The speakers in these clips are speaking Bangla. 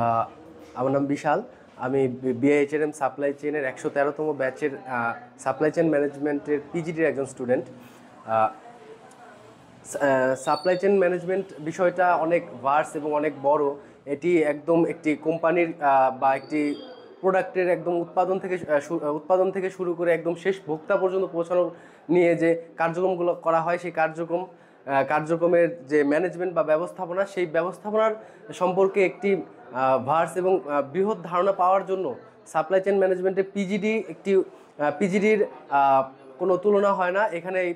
আহ, আমার নাম বিশাল। আমি বিএইচএরএম সাপ্লাই চেইনের 113তম ব্যাচের সাপ্লাই চেইন ম্যানেজমেন্টের পিজিডির একজন স্টুডেন্ট। সাপ্লাই চেইন ম্যানেজমেন্ট বিষয়টা অনেক ভার্স এবং অনেক বড়। এটি একদম একটি কোম্পানির বা একটি প্রোডাক্টের একদম উৎপাদন থেকে শুরু করে একদম শেষ ভোক্তা পর্যন্ত পৌঁছানো নিয়ে যে কার্যক্রমগুলো করা হয়, সেই কার্যক্রমের যে ম্যানেজমেন্ট বা ব্যবস্থাপনা, সেই ব্যবস্থাপনার সম্পর্কে একটি ভার্স এবং বৃহৎ ধারণা পাওয়ার জন্য সাপ্লাই চেইন ম্যানেজমেন্টের পিজিডির কোনো তুলনা হয় না। এখানে এই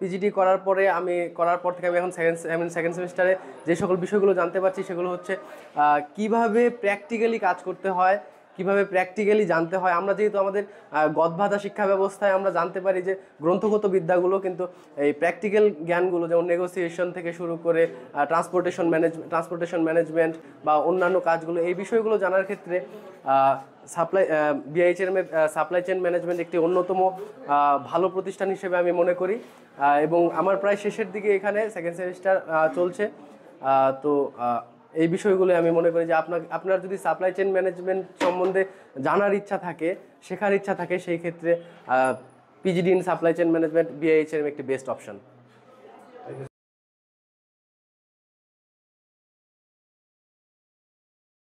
পিজিডি করার পর থেকে আমি এখন সেকেন্ড সেমিস্টারে যে সকল বিষয়গুলো জানতে পারছি সেগুলো হচ্ছে কিভাবে প্র্যাকটিক্যালি কাজ করতে হয়, কিভাবে প্র্যাকটিক্যালি জানতে হয়। আমরা যেহেতু আমাদের গদবাঁধা শিক্ষা ব্যবস্থায় আমরা জানতে পারি যে গ্রন্থগত বিদ্যাগুলো, কিন্তু এই প্র্যাকটিক্যাল জ্ঞানগুলো যেমন নেগোসিয়েশন থেকে শুরু করে ট্রান্সপোর্টেশন ম্যানেজমেন্ট বা অন্যান্য কাজগুলো, এই বিষয়গুলো জানার ক্ষেত্রে বিআইএইচএম এর সাপ্লাই চেইন ম্যানেজমেন্ট একটি অন্যতম ভালো প্রতিষ্ঠান হিসেবে আমি মনে করি। এবং আমার প্রায় শেষের দিকে এখানে সেকেন্ড সেমিস্টার চলছে। তো এই বিষয়গুলো আমি মনে করি যে আপনার যদি সাপ্লাই চেইন ম্যানেজমেন্ট সম্বন্ধে জানার ইচ্ছা থাকে, শেখার ইচ্ছা থাকে, সেই ক্ষেত্রে PGD in supply chain management BIHM একটি বেস্ট অপশন।